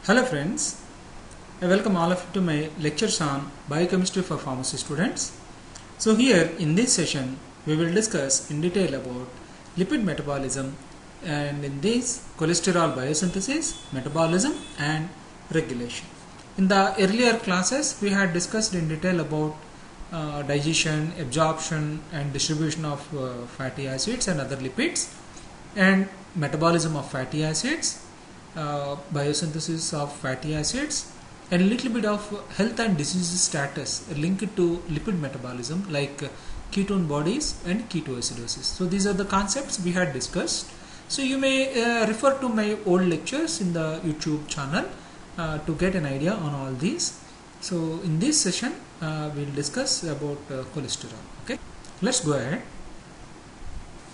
Hello friends, I welcome all of you to my lectures on biochemistry for pharmacy students. So here in this session we will discuss in detail about lipid metabolism, and in this cholesterol biosynthesis, metabolism and regulation. In the earlier classes we had discussed in detail about digestion, absorption and distribution of fatty acids and other lipids, and metabolism of fatty acids, biosynthesis of fatty acids, and a little bit of health and disease status linked to lipid metabolism like ketone bodies and ketoacidosis. So these are the concepts we had discussed. So you may refer to my old lectures in the YouTube channel to get an idea on all these. So in this session we'll discuss about cholesterol. Okay, let's go ahead.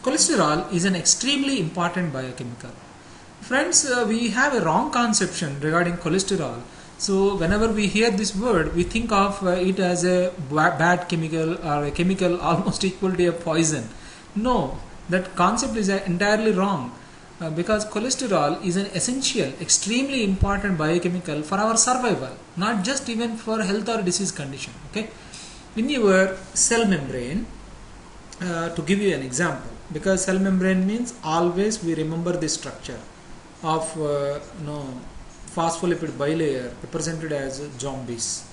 Cholesterol is an extremely important biochemical. Friends, we have a wrong conception regarding cholesterol. So whenever we hear this word, we think of it as a bad chemical or a chemical almost equal to a poison. No, that concept is entirely wrong, because cholesterol is an essential, extremely important biochemical for our survival, not just even for health or disease condition. Okay, in your cell membrane, to give you an example, because cell membrane means always we remember this structure of phospholipid bilayer represented as zombies.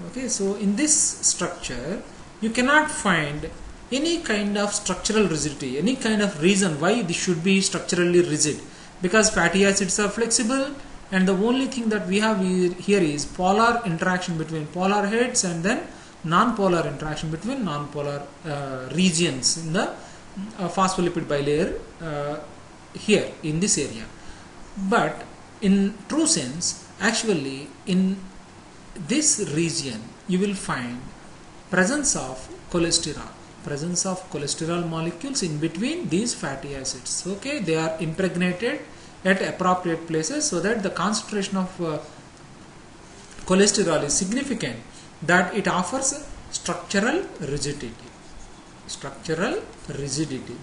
Okay, so in this structure you cannot find any kind of structural rigidity, any kind of reason why this should be structurally rigid, because fatty acids are flexible, and the only thing that we have here is polar interaction between polar heads and then non-polar interaction between non-polar regions in the phospholipid bilayer here in this area. But in true sense, actually in this region you will find presence of cholesterol molecules in between these fatty acids. Okay, they are impregnated at appropriate places so that the concentration of cholesterol is significant, that it offers structural rigidity,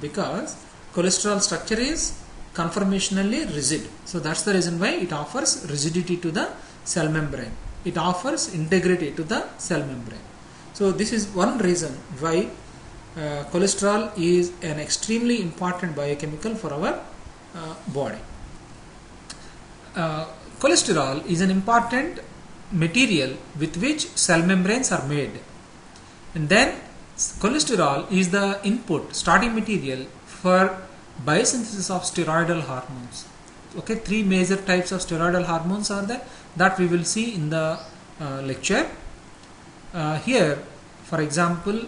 because cholesterol structure is conformationally rigid. So that's the reason why it offers rigidity to the cell membrane. It offers integrity to the cell membrane. So this is one reason why cholesterol is an extremely important biochemical for our body. Cholesterol is an important material with which cell membranes are made, and then cholesterol is the input, starting material for biosynthesis of steroidal hormones. Okay, three major types of steroidal hormones are there that we will see in the lecture. Here, for example,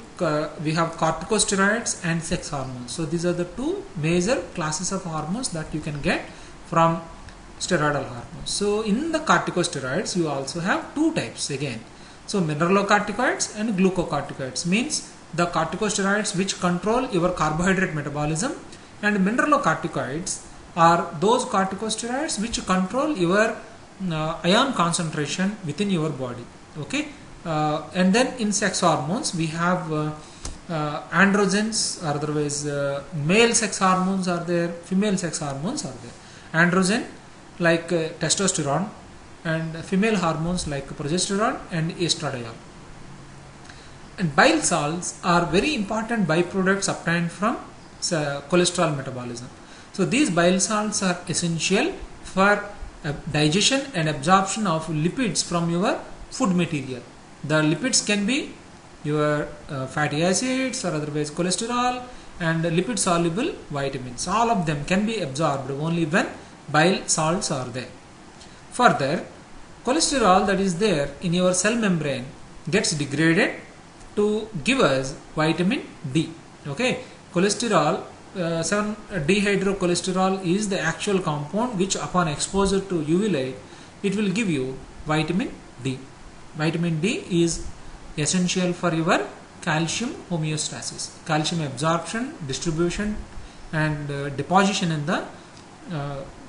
we have corticosteroids and sex hormones. So these are the two major classes of hormones that you can get from steroidal hormones. So in the corticosteroids you also have two types again. So mineralocorticoids and glucocorticoids, means the corticosteroids which control your carbohydrate metabolism, and mineralocorticoids are those corticosteroids which control your ion concentration within your body. Okay, and then in sex hormones we have androgens, or otherwise male sex hormones are there, female sex hormones are there. Androgen like testosterone, and female hormones like progesterone and estradiol. And bile salts are very important byproducts obtained from cholesterol metabolism. So these bile salts are essential for digestion and absorption of lipids from your food material. The lipids can be your fatty acids or otherwise cholesterol and lipid soluble vitamins. All of them can be absorbed only when bile salts are there. Further, cholesterol that is there in your cell membrane gets degraded to give us vitamin D. Okay, cholesterol, 7-dehydrocholesterol is the actual compound which upon exposure to UV light it will give you vitamin D. Vitamin D is essential for your calcium homeostasis, calcium absorption, distribution and deposition in the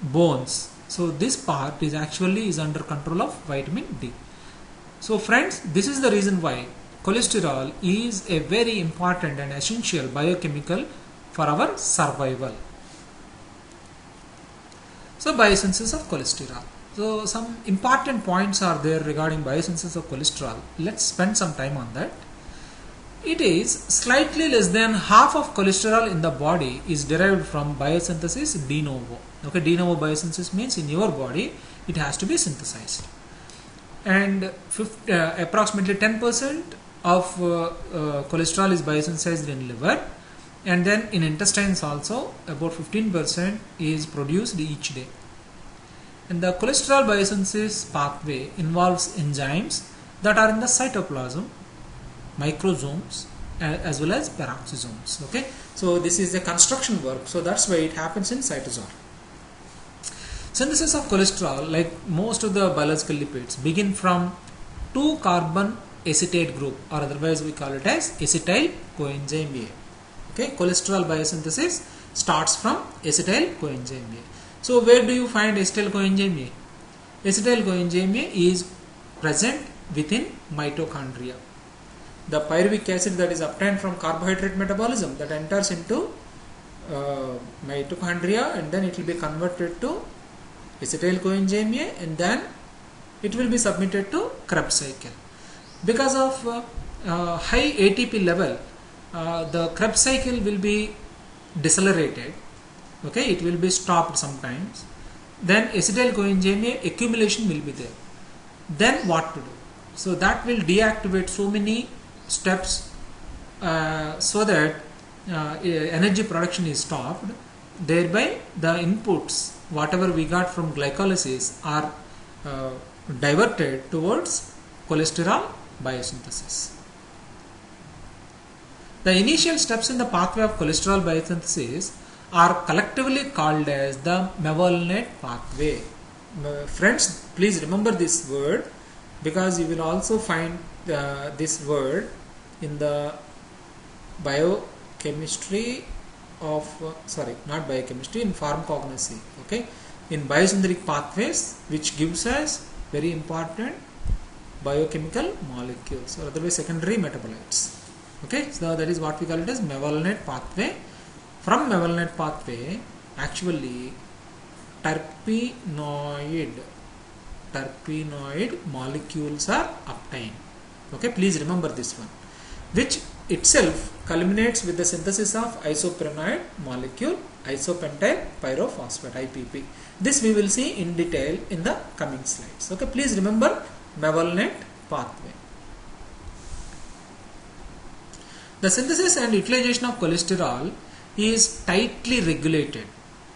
bones. So this part is actually under control of vitamin D. So friends, this is the reason why cholesterol is a very important and essential biochemical for our survival. So biosynthesis of cholesterol. So some important points are there regarding biosynthesis of cholesterol. Let's spend some time on that. It is slightly less than half of cholesterol in the body is derived from biosynthesis de novo. Okay, de novo biosynthesis means in your body it has to be synthesized. And approximately 10% of cholesterol is biosynthesized in liver, and then in intestines also about 15% is produced each day. And the cholesterol biosynthesis pathway involves enzymes that are in the cytoplasm, microsomes, as well as peroxisomes. Okay, so this is the construction work, so that's why it happens in cytosol. Synthesis of cholesterol, like most of the biological lipids, begin from 2-carbon acetate group, or otherwise we call it as acetyl coenzyme A. Okay, cholesterol biosynthesis starts from acetyl coenzyme A. So where do you find acetyl coenzyme A? Acetyl coenzyme A is present within mitochondria. The pyruvic acid that is obtained from carbohydrate metabolism that enters into mitochondria, and then it will be converted to acetyl coenzyme A, and then it will be submitted to Krebs cycle. Because of high ATP level, the Krebs cycle will be decelerated. Okay, it will be stopped sometimes. Then acetyl coenzyme A accumulation will be there. Then what to do? So that will deactivate so many steps so that energy production is stopped. Thereby the inputs whatever we got from glycolysis are diverted towards cholesterol biosynthesis. The initial steps in the pathway of cholesterol biosynthesis are collectively called as the mevalonate pathway. Friends, please remember this word, because you will also find this word in the biochemistry of not biochemistry, in pharmacognosy. Okay, in biosynthetic pathways, which gives us very important biochemical molecules, or otherwise secondary metabolites. Okay, so that is what we call it as mevalonate pathway. From mevalonate pathway, actually terpenoid molecules are obtained. Okay, please remember this one, which itself culminates with the synthesis of isoprenoid molecule, isopentyl pyrophosphate, IPP. This we will see in detail in the coming slides. Okay, please remember mevalonate pathway. The synthesis and utilization of cholesterol is tightly regulated.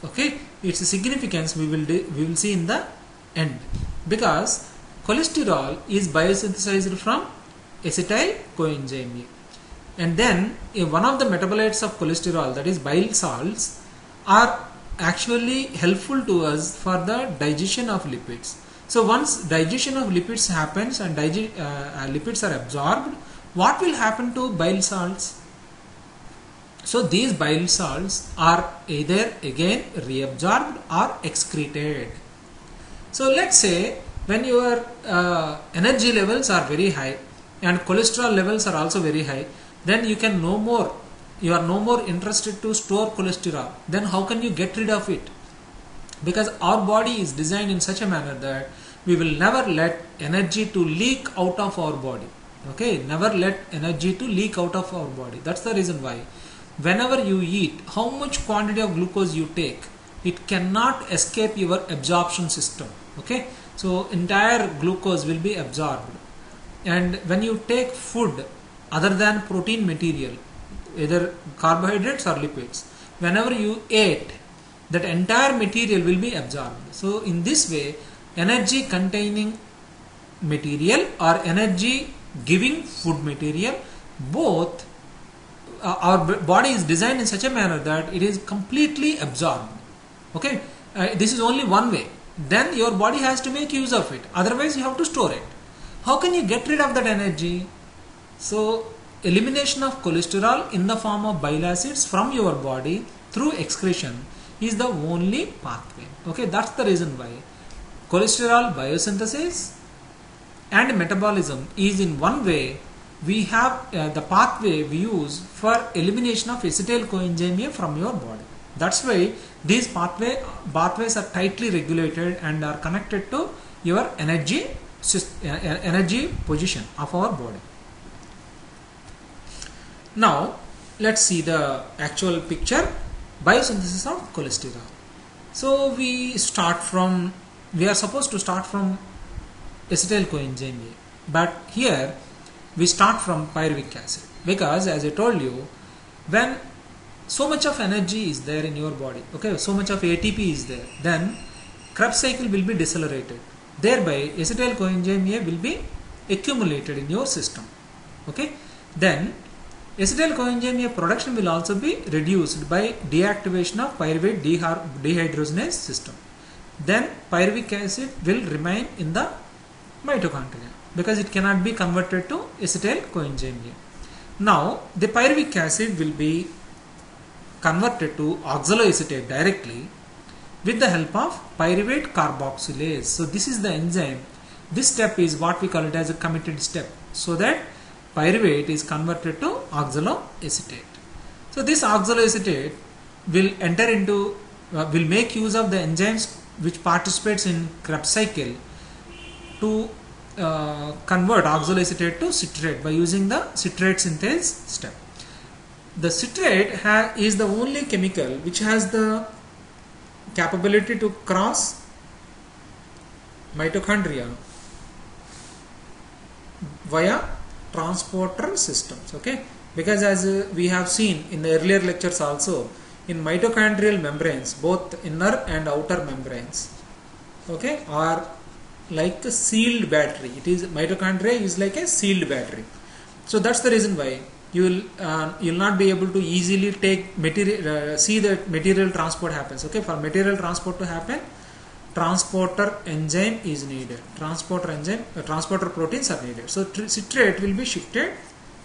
Okay, its significance we will see in the end, because cholesterol is biosynthesized from acetyl coenzyme A, and then one of the metabolites of cholesterol, that is bile salts, are actually helpful to us for the digestion of lipids. So once digestion of lipids happens and lipids are absorbed, what will happen to bile salts? So these bile salts are either again reabsorbed or excreted. So let's say when your energy levels are very high and cholesterol levels are also very high, then you are no more interested to store cholesterol. Then how can you get rid of it? Because our body is designed in such a manner that we will never let energy to leak out of our body. Okay, never let energy to leak out of our body. That's the reason why whenever you eat, how much quantity of glucose you take, it cannot escape your absorption system. Okay, so entire glucose will be absorbed. And when you take food other than protein material, either carbohydrates or lipids, whenever you ate, that entire material will be absorbed. So in this way, energy containing material or energy giving food material, both our body is designed in such a manner that it is completely absorbed. Okay, this is only one way. Then your body has to make use of it, otherwise you have to store it. How can you get rid of that energy? So elimination of cholesterol in the form of bile acids from your body through excretion is the only pathway. Okay, that's the reason why cholesterol biosynthesis and metabolism is in one way. We have the pathway we use for elimination of acetyl coenzyme A from your body. That's why these pathways are tightly regulated and are connected to your energy position of our body. Now let's see the actual picture. Biosynthesis of cholesterol. So we are supposed to start from acetyl coenzyme A, but here we start from pyruvic acid, because as I told you, when so much of energy is there in your body, okay, so much of ATP is there, then Krebs cycle will be decelerated, thereby acetyl coenzyme A will be accumulated in your system, okay. Then acetyl coenzyme A production will also be reduced by deactivation of pyruvate dehydrogenase system. Then pyruvic acid will remain in the mitochondria because it cannot be converted to acetyl coenzyme A. Now the pyruvic acid will be converted to oxaloacetate directly with the help of pyruvate carboxylase. So this is the enzyme. This step is what we call it as a committed step, so that pyruvate is converted to oxaloacetate. So this oxaloacetate will enter into will make use of the enzymes which participates in Krebs cycle to convert oxaloacetate to citrate by using the citrate synthase step. The citrate is the only chemical which has the capability to cross mitochondria via transporter systems, okay, because as we have seen in the earlier lectures also, in mitochondrial membranes, both inner and outer membranes, okay, are like a sealed battery. It is mitochondria is like a sealed battery. So that's the reason why you will not be able to easily take material, see that material transport happens, okay. For material transport to happen, transporter enzyme is needed, transporter proteins are needed. So citrate will be shifted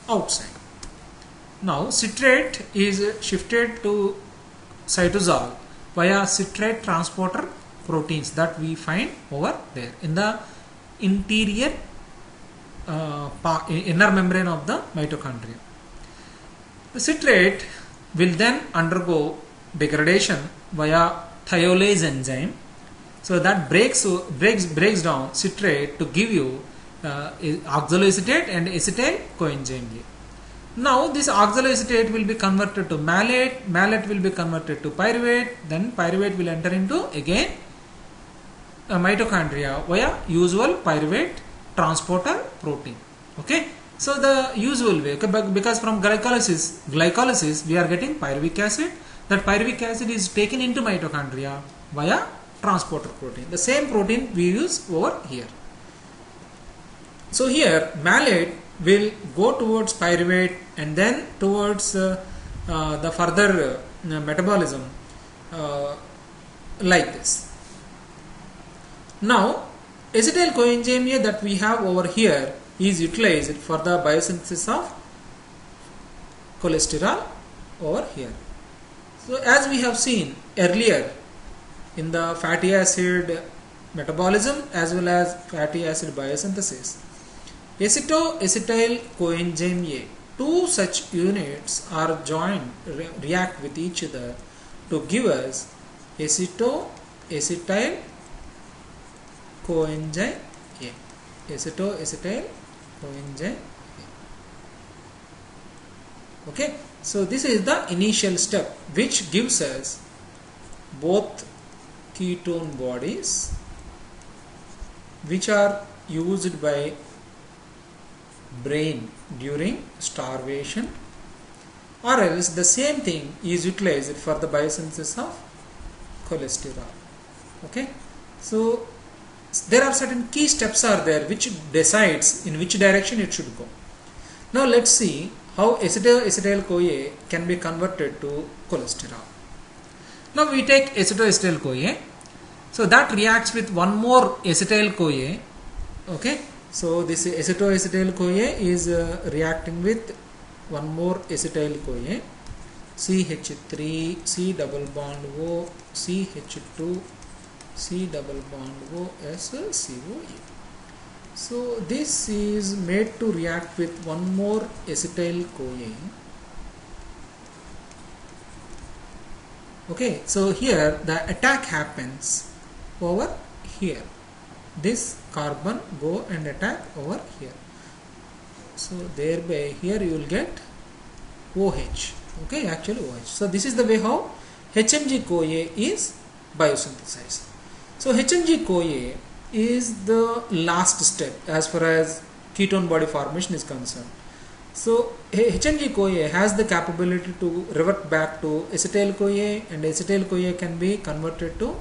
outside. Now citrate is shifted to cytosol via citrate transporter proteins that we find over there in the interior inner membrane of the mitochondria. The citrate will then undergo degradation via thiolase enzyme. So that breaks down citrate to give you oxaloacetate and acetyl coenzyme A. Now this oxaloacetate will be converted to malate, malate will be converted to pyruvate, then pyruvate will enter into again mitochondria via usual pyruvate transporter protein, okay. So the usual way, okay, because from glycolysis we are getting pyruvic acid. That pyruvic acid is taken into mitochondria via transporter protein, the same protein we use over here. So here malate will go towards pyruvate and then towards the further metabolism like this. Now acetyl coenzyme A that we have over here is utilized for the biosynthesis of cholesterol over here. So as we have seen earlier in the fatty acid metabolism as well as fatty acid biosynthesis, acetoacetyl coenzyme A, two such units are joined, react with each other to give us acetoacetyl coenzyme A. Acetoacetyl coenzyme A. Okay, so this is the initial step which gives us both ketone bodies which are used by brain during starvation, or else the same thing is utilized for the biosynthesis of cholesterol, okay. So there are certain key steps are there which decides in which direction it should go. Now let's see how acetoacetyl CoA can be converted to cholesterol. Now we take acetoacetyl CoA, so that reacts with one more acetyl CoA, okay. So this acetoacetyl CoA is reacting with one more acetyl CoA, CH3, C double bond O, CH2, C double bond O, S, CoA. So this is made to react with one more acetyl CoA, Okay, so here the attack happens over here. This carbon go and attack over here. So thereby here you will get OH. Okay, actually OH. So this is the way how HMG-CoA is biosynthesized. So HMG-CoA is the last step as far as ketone body formation is concerned. So HMG-CoA has the capability to revert back to acetyl-CoA, and acetyl-CoA can be converted to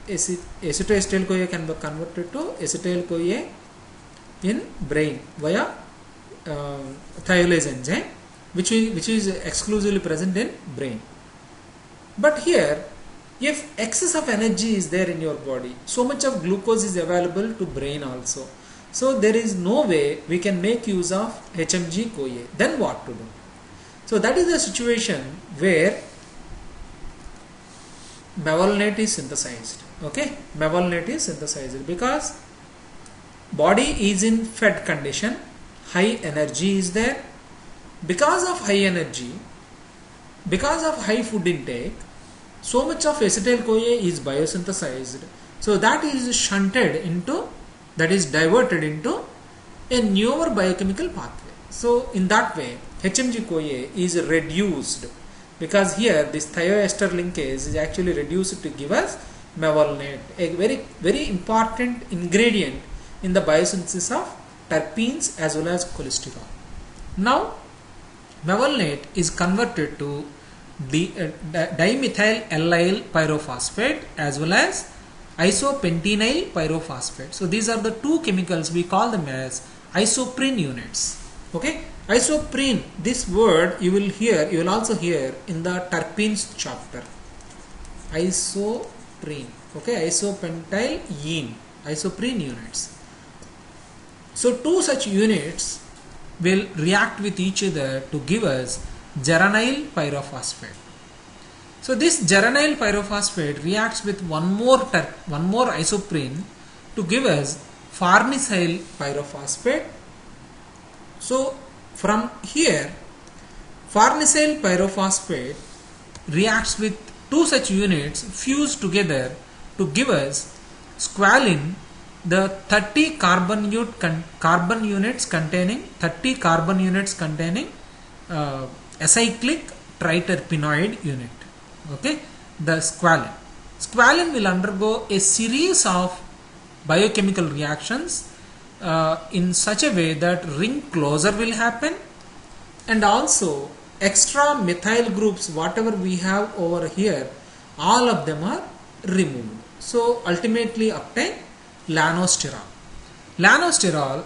acetoacetyl-CoA can be converted to acetyl-CoA in brain via thiolase enzyme, which is exclusively present in brain. But here, if excess of energy is there in your body, so much of glucose is available to brain also. So there is no way we can make use of HMG-CoA. Then what to do? So that is the situation where mevalonate is synthesized. Okay, mevalonate is synthesized because body is in fed condition, high energy is there. Because of high energy, because of high food intake, so much of acetyl-CoA is biosynthesized. So that is shunted into, that is diverted into a newer biochemical pathway. So in that way, HMG-CoA is reduced, because here this thioester linkage is actually reduced to give us mevalonate, a very important ingredient in the biosynthesis of terpenes as well as cholesterol. Now mevalonate is converted to dimethyl allyl pyrophosphate as well as isopentenyl pyrophosphate. So these are the two chemicals, we call them as isoprene units. Okay, isoprene, this word you will also hear in the terpenes chapter. Isoprene, okay, isopentyl ene, isoprene units. So two such units will react with each other to give us geranyl pyrophosphate. So this geranyl pyrophosphate reacts with one more isoprene to give us farnesyl pyrophosphate. So from here, farnesyl pyrophosphate reacts with two such units fused together to give us squalene, the 30 carbon units containing acyclic triterpenoid unit. Okay, the squalene. Squalene will undergo a series of biochemical reactions in such a way that ring closure will happen, and also extra methyl groups whatever we have over here, all of them are removed. So ultimately obtain lanosterol. Lanosterol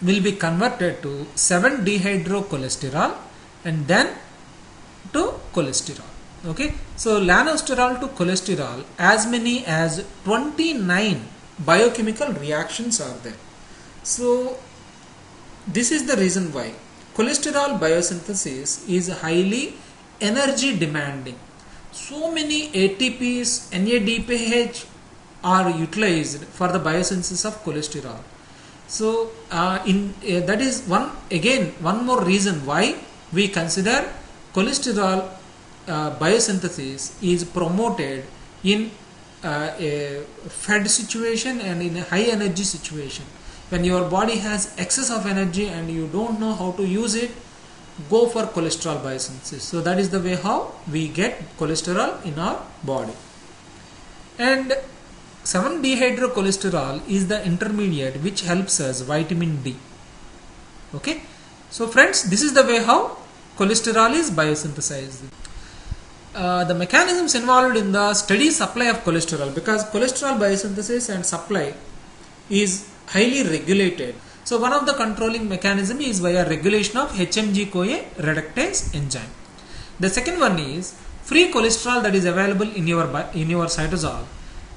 will be converted to 7-dehydrocholesterol and then to cholesterol. Okay, so lanosterol to cholesterol, as many as 29 biochemical reactions are there. So this is the reason why cholesterol biosynthesis is highly energy demanding. So many ATPs, NADPH are utilized for the biosynthesis of cholesterol. So that is one more reason why we consider cholesterol biosynthesis is promoted in a fed situation and in a high energy situation. When your body has excess of energy and you don't know how to use it, go for cholesterol biosynthesis. So that is the way how we get cholesterol in our body. And 7-dehydrocholesterol is the intermediate which helps us vitamin D. Okay, so friends, this is the way how cholesterol is biosynthesized. The mechanisms involved in the steady supply of cholesterol, because cholesterol biosynthesis and supply is highly regulated. So one of the controlling mechanism is via regulation of HMG-CoA reductase enzyme. The second one is free cholesterol that is available in your cytosol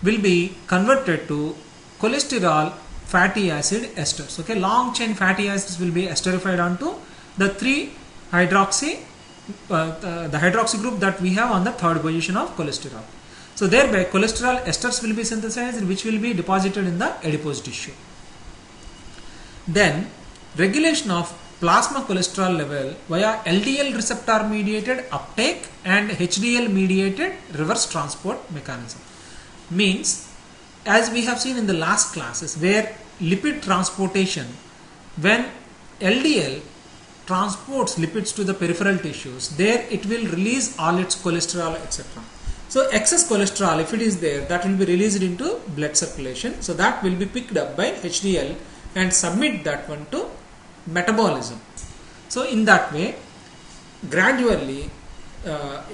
will be converted to cholesterol fatty acid esters. Okay, long chain fatty acids will be esterified onto the 3-hydroxy the hydroxy group that we have on the third position of cholesterol. So thereby cholesterol esters will be synthesized, which will be deposited in the adipose tissue. Then regulation of plasma cholesterol level via LDL receptor mediated uptake and HDL mediated reverse transport mechanism. Means, as we have seen in the last classes, where lipid transportation, when LDL transports lipids to the peripheral tissues, there it will release all its cholesterol, etc. So excess cholesterol, if it is there, that will be released into blood circulation. So that will be picked up by HDL and submit that one to metabolism. So in that way, gradually,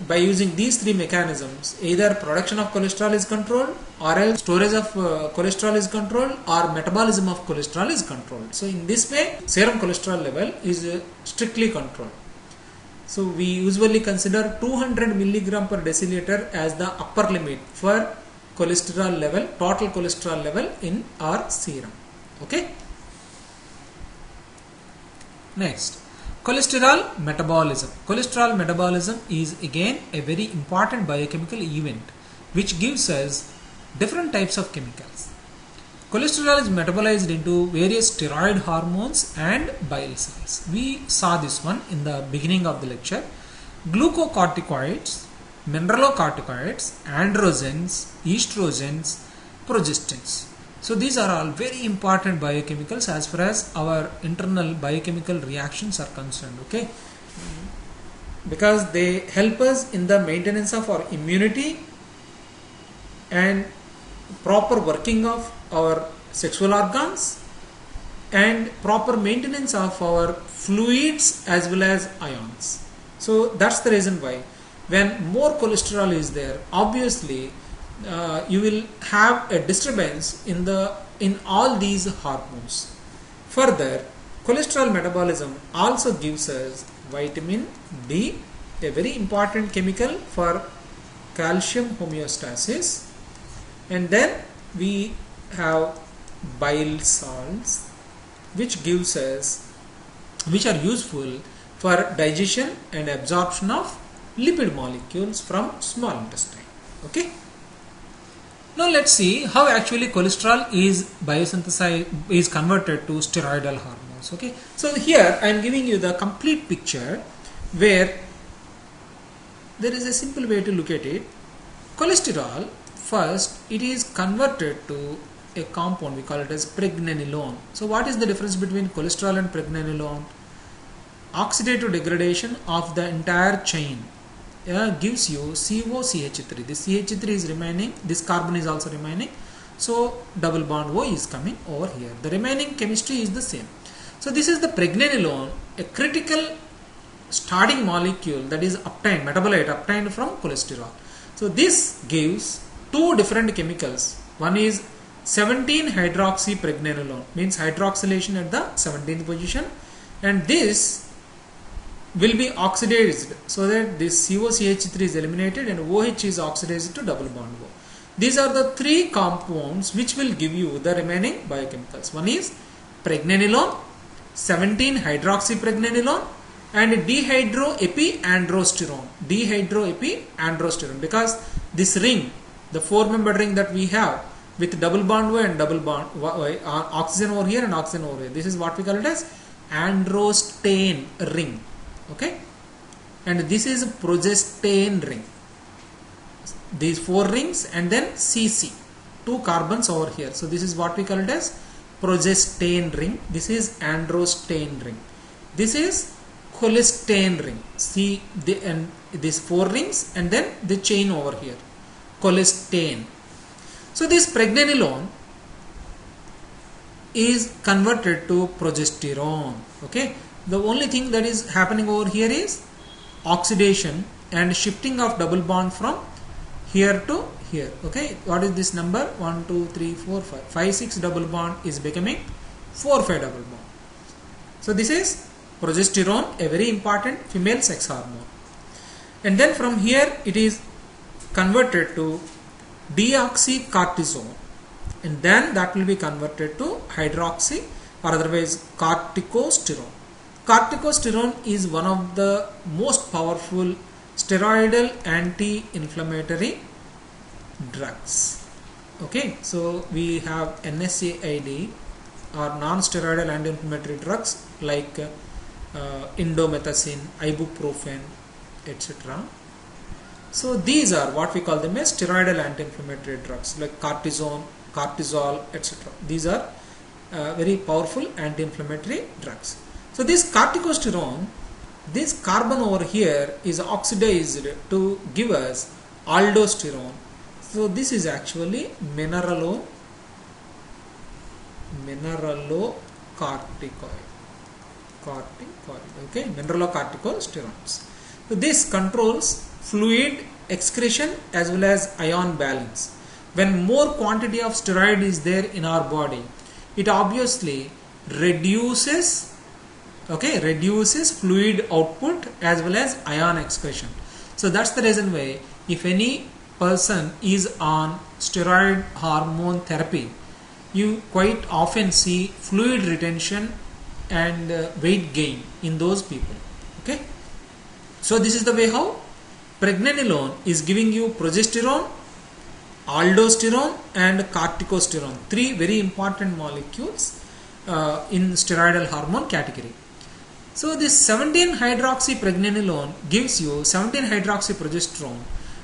by using these three mechanisms, either production of cholesterol is controlled, or else storage of cholesterol is controlled, or metabolism of cholesterol is controlled. So in this way, serum cholesterol level is strictly controlled. So we usually consider 200 milligram per deciliter as the upper limit for cholesterol level, total cholesterol level in our serum. Okay. Next, cholesterol metabolism. Cholesterol metabolism is again a very important biochemical event which gives us different types of chemicals. Cholesterol is metabolized into various steroid hormones and bile cells. We saw this one in the beginning of the lecture. Glucocorticoids, mineralocorticoids, androgens, estrogens, progestins. So these are all very important biochemicals as far as our internal biochemical reactions are concerned, okay? Because they help us in the maintenance of our immunity and proper working of our sexual organs and proper maintenance of our fluids as well as ions. So that's the reason why when more cholesterol is there, obviously you will have a disturbance in all these hormones. Further, cholesterol metabolism also gives us vitamin D, a very important chemical for calcium homeostasis, and then we have bile salts which are useful for digestion and absorption of lipid molecules from small intestine. Okay. Now let's see how actually cholesterol is biosynthesized, is converted to steroidal hormones. Okay, so here I am giving you the complete picture where there is a simple way to look at it. Cholesterol, first it is converted to a compound, we call it as pregnenolone. So what is the difference between cholesterol and pregnenolone? Oxidative degradation of the entire chain gives you COCH3. This CH3 is remaining, this carbon is also remaining, so double bond O is coming over here. The remaining chemistry is the same. So this is the pregnenolone, a critical starting molecule that is obtained, metabolite obtained from cholesterol. So this gives two different chemicals. One is 17-hydroxypregnenolone, means hydroxylation at the 17th position, and this will be oxidized so that this COCH3 is eliminated and OH is oxidized to double bond O. These are the three compounds which will give you the remaining biochemicals. One is pregnenolone, 17-hydroxypregnenolone, and dehydroepiandrosterone. Because this ring, the 4-membered ring that we have with double bond O and double bond oxygen over here and oxygen over here, this is what we call it as androstane ring. Okay, and this is progestane ring. These 4 rings and then CC, 2 carbons over here. So this is what we call it as progestane ring. This is androstane ring. This is cholestane ring. See and these 4 rings and then the chain over here, cholestane. So this pregnenolone is converted to progesterone. Okay. The only thing that is happening over here is oxidation and shifting of double bond from here to here. Okay, what is this number? 1, 2, 3, 4, 5. 5, 6 double bond is becoming 4, 5 double bond. So this is progesterone, a very important female sex hormone. And then from here it is converted to deoxycortisone, and then that will be converted to hydroxy or otherwise corticosterone. Corticosterone is one of the most powerful steroidal anti-inflammatory drugs. Okay, so we have NSAID or non-steroidal anti-inflammatory drugs like indomethacin, ibuprofen, etc. So these are what we call them as steroidal anti-inflammatory drugs like cortisol, etc. These are very powerful anti-inflammatory drugs. So this corticosterone, this carbon over here is oxidized to give us aldosterone. So this is actually mineralocorticoid. Okay, mineralocorticosteroids. So this controls fluid excretion as well as ion balance. When more quantity of steroid is there in our body, it obviously reduces fluid output as well as ion excretion. So that's the reason why if any person is on steroid hormone therapy, you quite often see fluid retention and weight gain in those people. Okay, so this is the way how pregnenolone is giving you progesterone, aldosterone and corticosterone, three very important molecules in steroidal hormone category. So this 17-hydroxypregnenolone gives you 17-hydroxyprogesterone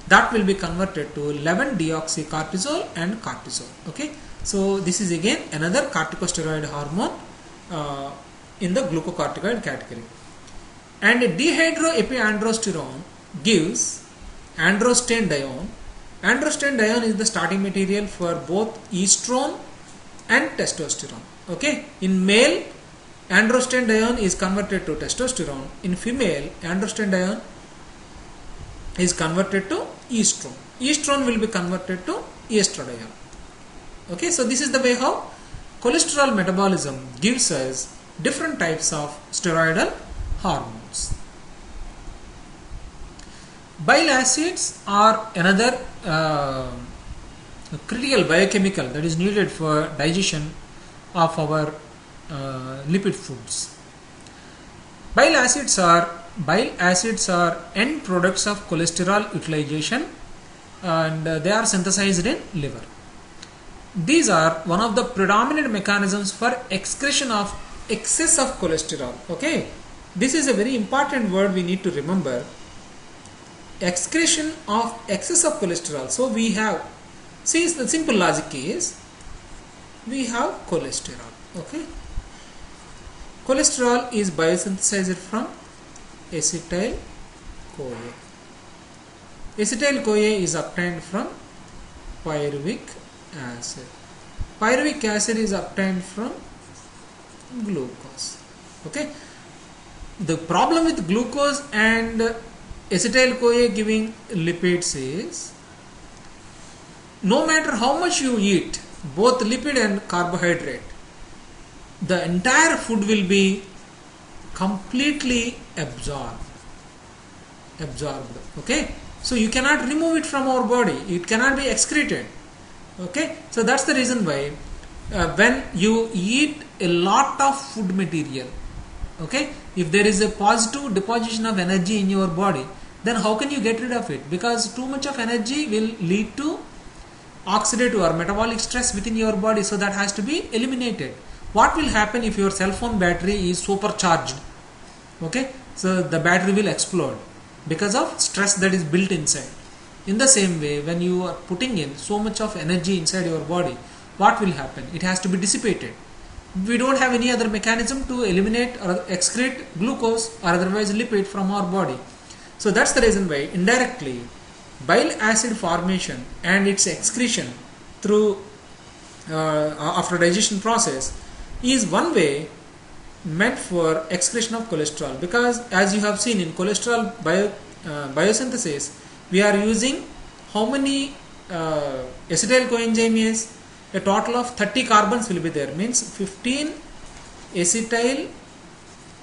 that will be converted to 11-deoxycortisol and cortisol. Okay, so this is again another corticosteroid hormone in the glucocorticoid category. And dehydroepiandrosterone gives androstenedione. Androstenedione is the starting material for both estrone and testosterone. Okay, in male androstenedione is converted to testosterone. In female androstenedione is converted to estrone. Estrone will be converted to estradiol. Okay, so this is the way how cholesterol metabolism gives us different types of steroidal hormones. Bile acids are another critical biochemical that is needed for digestion of our lipid foods. Bile acids are end products of cholesterol utilization, and they are synthesized in liver. These are one of the predominant mechanisms for excretion of excess of cholesterol. Okay, this is a very important word we need to remember. Excretion of excess of cholesterol. So we have, see, the simple logic is we have cholesterol. Okay, cholesterol is biosynthesized from acetyl CoA. Acetyl CoA is obtained from pyruvic acid. Pyruvic acid is obtained from glucose. Okay, the problem with glucose and acetyl CoA giving lipids is no matter how much you eat, both lipid and carbohydrate, the entire food will be completely absorbed. Okay, so you cannot remove it from our body, it cannot be excreted. Okay, so that's the reason why when you eat a lot of food material, okay, if there is a positive deposition of energy in your body, then how can you get rid of it? Because too much of energy will lead to oxidative or metabolic stress within your body, so that has to be eliminated. What will happen if your cell phone battery is supercharged? Okay, so the battery will explode because of stress that is built inside. In the same way, when you are putting in so much of energy inside your body, what will happen? It has to be dissipated. We don't have any other mechanism to eliminate or excrete glucose or otherwise lipid from our body. So that's the reason why indirectly bile acid formation and its excretion through after digestion process is one way meant for excretion of cholesterol, because as you have seen in cholesterol biosynthesis, we are using how many acetyl coenzymes? A total of 30 carbons will be there, means 15 acetyl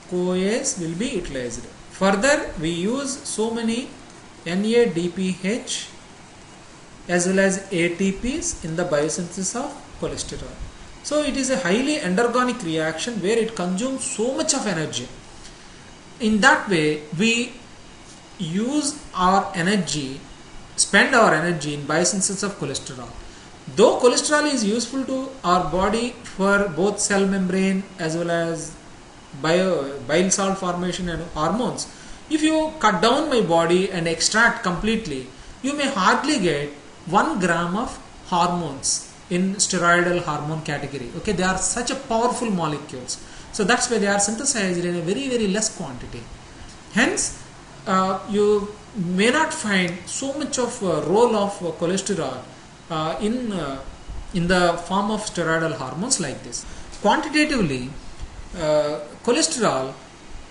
CoAs will be utilized. Further, we use so many NADPH as well as ATPs in the biosynthesis of cholesterol. So it is a highly endergonic reaction where it consumes so much of energy. In that way, we use our energy, spend our energy in biosynthesis of cholesterol. Though cholesterol is useful to our body for both cell membrane as well as bile salt formation and hormones, if you cut down my body and extract completely, you may hardly get 1 gram of hormones in steroidal hormone category. Okay, they are such a powerful molecules. So that's why they are synthesized in a very less quantity. Hence, you may not find so much of role of cholesterol in the form of steroidal hormones like this. Quantitatively, cholesterol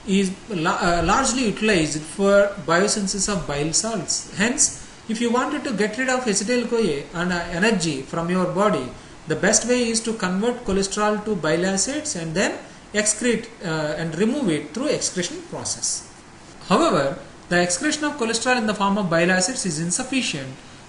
is largely utilized for biosynthesis of bile salts. Hence, if you wanted to get rid of acetyl-CoA and energy from your body, the best way is to convert cholesterol to bile acids and then excrete and remove it through excretion process. However, the excretion of cholesterol in the form of bile acids is insufficient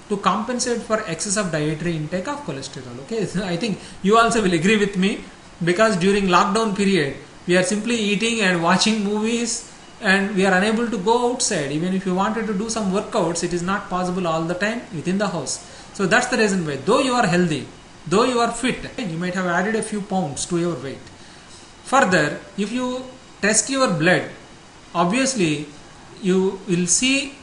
to compensate for excess of dietary intake of cholesterol. Okay, so I think you also will agree with me, because during lockdown period we are simply eating and watching movies and we are unable to go outside. Even if you wanted to do some workouts, it is not possible all the time within the house. So that's the reason why, though you are healthy, though you are fit, you might have added a few pounds to your weight. Further, if you test your blood, obviously you will see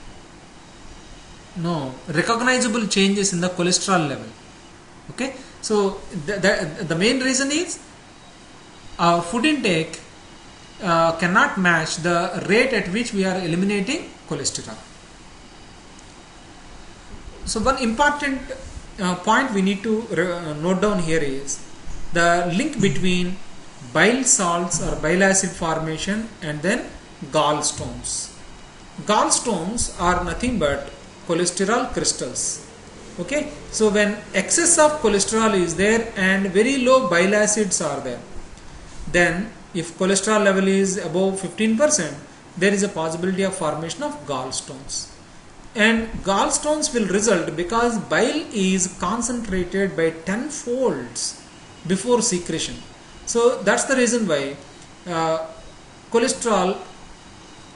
recognizable changes in the cholesterol level. Okay, so the main reason is food intake cannot match the rate at which we are eliminating cholesterol. So one important point we need to note down here is the link between bile salts or bile acid formation and then gallstones. Gallstones are nothing but cholesterol crystals. Okay, so when excess of cholesterol is there and very low bile acids are there, then if cholesterol level is above 15%, there is a possibility of formation of gallstones. And gallstones will result because bile is concentrated by 10 folds before secretion. So that's the reason why cholesterol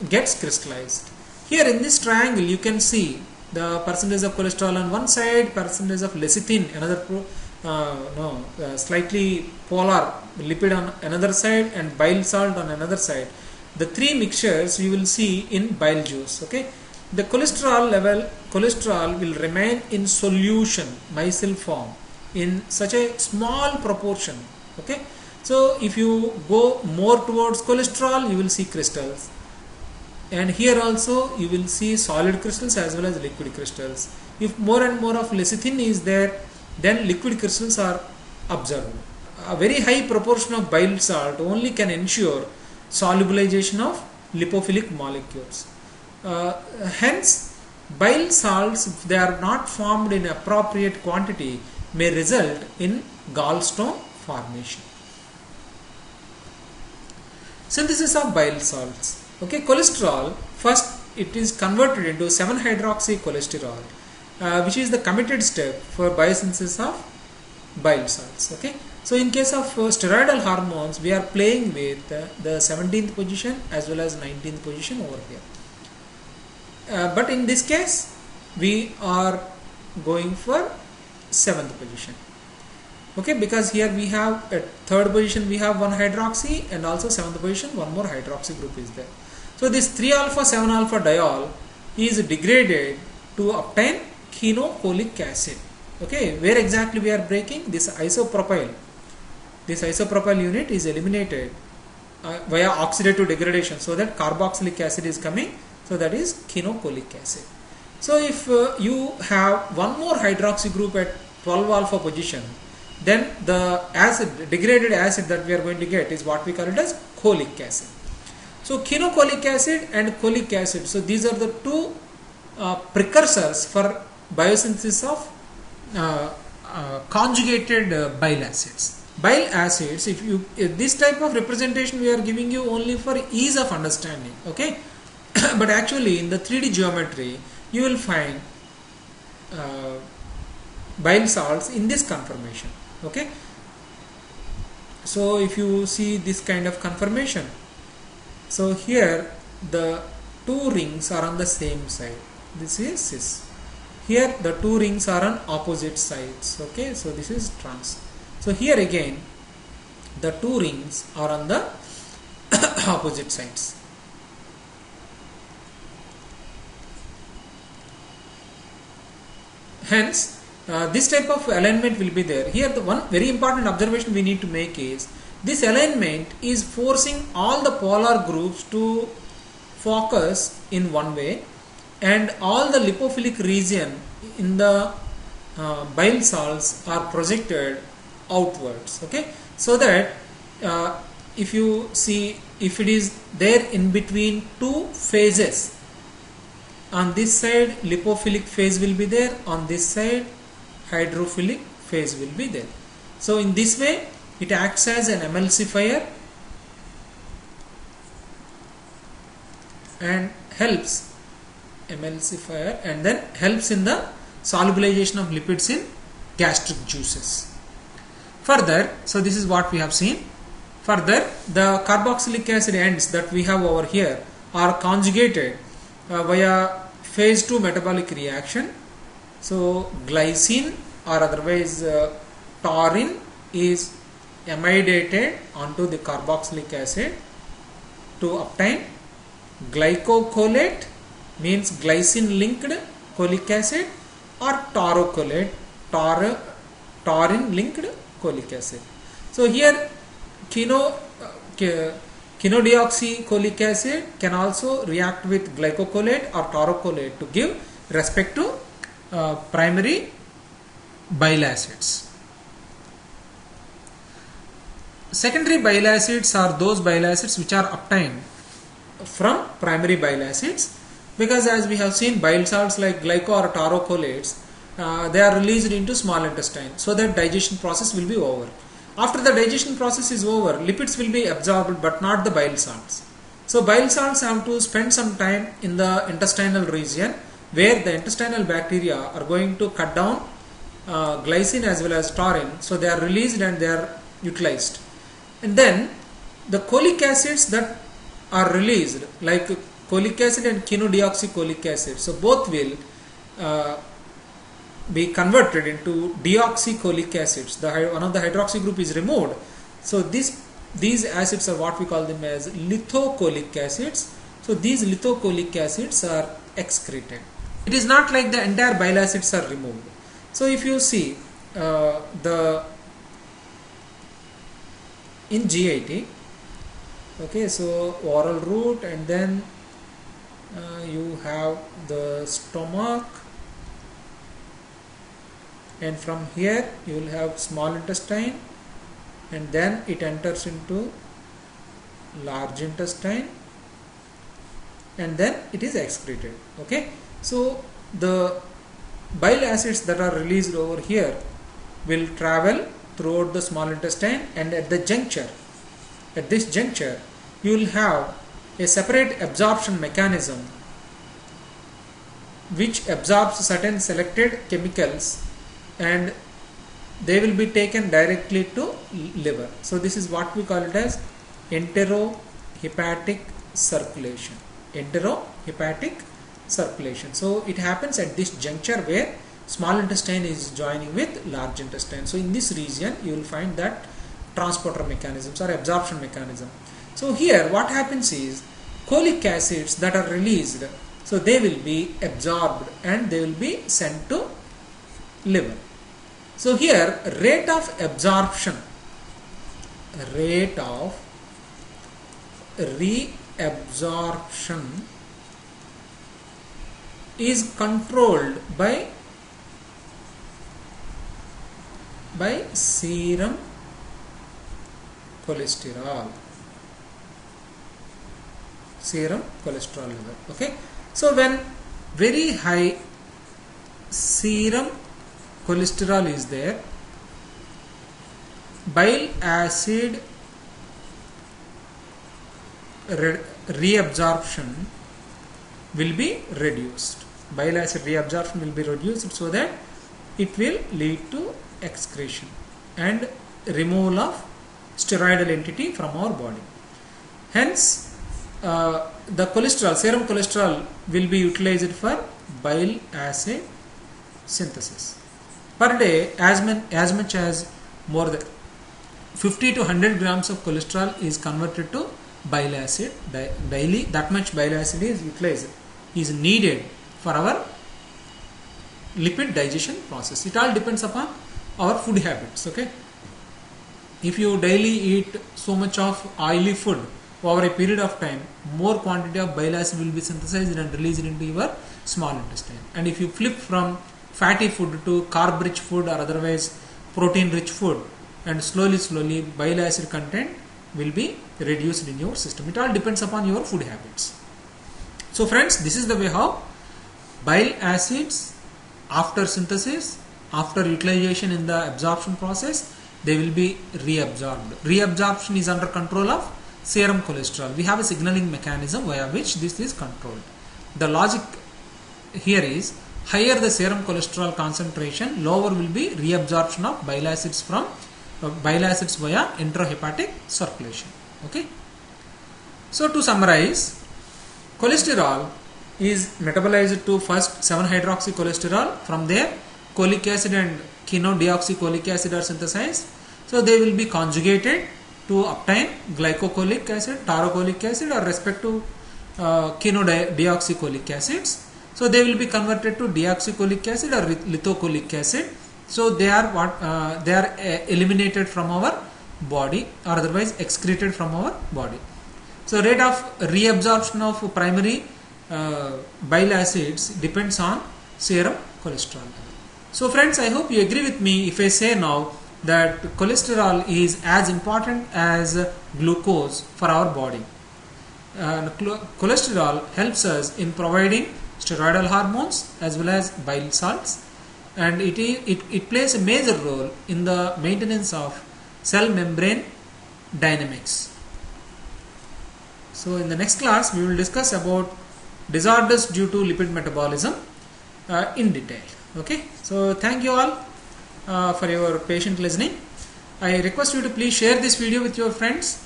gets crystallized. Here in this triangle you can see the percentage of cholesterol on one side, percentage of lecithin, another slightly polar lipid on another side, and bile salt on another side. The three mixtures you will see in bile juice. Okay, the cholesterol will remain in solution, micelle form, in such a small proportion. Okay, so if you go more towards cholesterol, you will see crystals, and here also you will see solid crystals as well as liquid crystals. If more and more of lecithin is there, then liquid crystals are observed. A very high proportion of bile salt only can ensure solubilization of lipophilic molecules. Hence, bile salts, if they are not formed in appropriate quantity, may result in gallstone formation. Synthesis of bile salts. Okay, cholesterol, first it is converted into 7-hydroxycholesterol, which is the committed step for biosynthesis of bile salts. Okay, so in case of steroidal hormones, we are playing with the 17th position as well as 19th position over here. But in this case, we are going for 7th position. Okay, because here we have at 3rd position we have 1 hydroxy, and also 7th position one more hydroxy group is there. So this 3-alpha 7-alpha diol is degraded to obtain quinocolic acid. Okay, where exactly we are breaking this isopropyl. This isopropyl unit is eliminated via oxidative degradation, so that carboxylic acid is coming. So that is quinocolic acid. So if you have one more hydroxy group at 12-alpha position, then the acid, degraded acid that we are going to get is what we call it as cholic acid. So quinocolic acid and cholic acid, so these are the two precursors for biosynthesis of conjugated bile acids. Bile acids, if this type of representation we are giving you only for ease of understanding. Okay, but actually in the 3D geometry you will find bile salts in this conformation. Okay, so if you see this kind of conformation, so here the two rings are on the same side. This is cis. Here the two rings are on opposite sides. Okay, so this is trans. So here again the two rings are on the opposite sides. Hence, this type of alignment will be there. Here, the one very important observation we need to make is this alignment is forcing all the polar groups to focus in one way, and all the lipophilic region in the bile salts are projected outwards. Okay, so that if you see, if it is there in between two phases, on this side lipophilic phase will be there, on this side hydrophilic phase will be there. So in this way it acts as an emulsifier and helps and then helps in the solubilization of lipids in gastric juices. Further, so this is what we have seen. Further, the carboxylic acid ends that we have over here are conjugated via phase 2 metabolic reaction. So glycine or otherwise taurine is amidated onto the carboxylic acid to obtain glycocolate, means glycine linked cholic acid, or taurocolate, taurine linked cholic acid. So here quinodeoxycholic acid can also react with glycocolate or taurocolate to give respect to primary bile acids. Secondary bile acids are those bile acids which are obtained from primary bile acids, because as we have seen, bile salts like glyco or taurocolates, they are released into small intestine so that digestion process will be over. After the digestion process is over, lipids will be absorbed but not the bile salts. So bile salts have to spend some time in the intestinal region where the intestinal bacteria are going to cut down glycine as well as taurine, so they are released and they are utilized. And then the cholic acids that are released, like cholic acid and quinodeoxycholic acid, so both will be converted into deoxycholic acids. One of the hydroxy group is removed. So these acids are what we call them as lithocholic acids. So these lithocholic acids are excreted. It is not like the entire bile acids are removed. So if you see in GIT, okay, so oral route, and then you have the stomach, and from here you will have small intestine, and then it enters into large intestine, and then it is excreted. Okay, so the bile acids that are released over here will travel throughout the small intestine, and at this juncture you will have a separate absorption mechanism which absorbs certain selected chemicals, and they will be taken directly to liver. So this is what we call it as enterohepatic circulation. So it happens at this juncture where small intestine is joining with large intestine. So in this region you will find that transporter mechanisms or absorption mechanism. So here what happens is cholic acids that are released, so they will be absorbed and they will be sent to liver. So here rate of reabsorption is controlled by serum cholesterol level. Okay, so when very high serum cholesterol is there, bile acid reabsorption will be reduced. Bile acid reabsorption will be reduced so that it will lead to excretion and removal of steroidal entity from our body. Hence the serum cholesterol will be utilized for bile acid synthesis. Per day, as much as more than 50 to 100 grams of cholesterol is converted to bile acid daily. That much bile acid is utilized, is needed for our lipid digestion process. It all depends upon our food habits. Okay, if you daily eat so much of oily food over a period of time, more quantity of bile acid will be synthesized and released into your small intestine. And if you flip from fatty food to carb rich food or otherwise protein rich food, and slowly bile acid content will be reduced in your system. It all depends upon your food habits. So friends, this is the way how bile acids, after synthesis, after utilization in the absorption process, they will be reabsorbed. Reabsorption is under control of serum cholesterol. We have a signaling mechanism via which this is controlled. The logic here is, higher the serum cholesterol concentration, lower will be reabsorption of bile acids from bile acids via intrahepatic circulation. Okay. So to summarize, cholesterol is metabolized to first 7-hydroxycholesterol. From there, cholic acid and quinodeoxycholic acid are synthesized. So they will be conjugated to obtain glycocholic acid, taurocholic acid, or respective quinodeoxycholic acids. So they will be converted to deoxycholic acid or lithocholic acid. So they are eliminated from our body or otherwise excreted from our body. So rate of reabsorption of primary bile acids depends on serum cholesterol. So friends, I hope you agree with me if I say now that cholesterol is as important as glucose for our body. Cholesterol helps us in providing steroidal hormones as well as bile salts, and it plays a major role in the maintenance of cell membrane dynamics. So in the next class we will discuss about disorders due to lipid metabolism in detail. Okay, so thank you all for your patient listening. I request you to please share this video with your friends.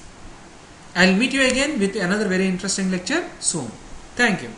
I will meet you again with another very interesting lecture soon. Thank you.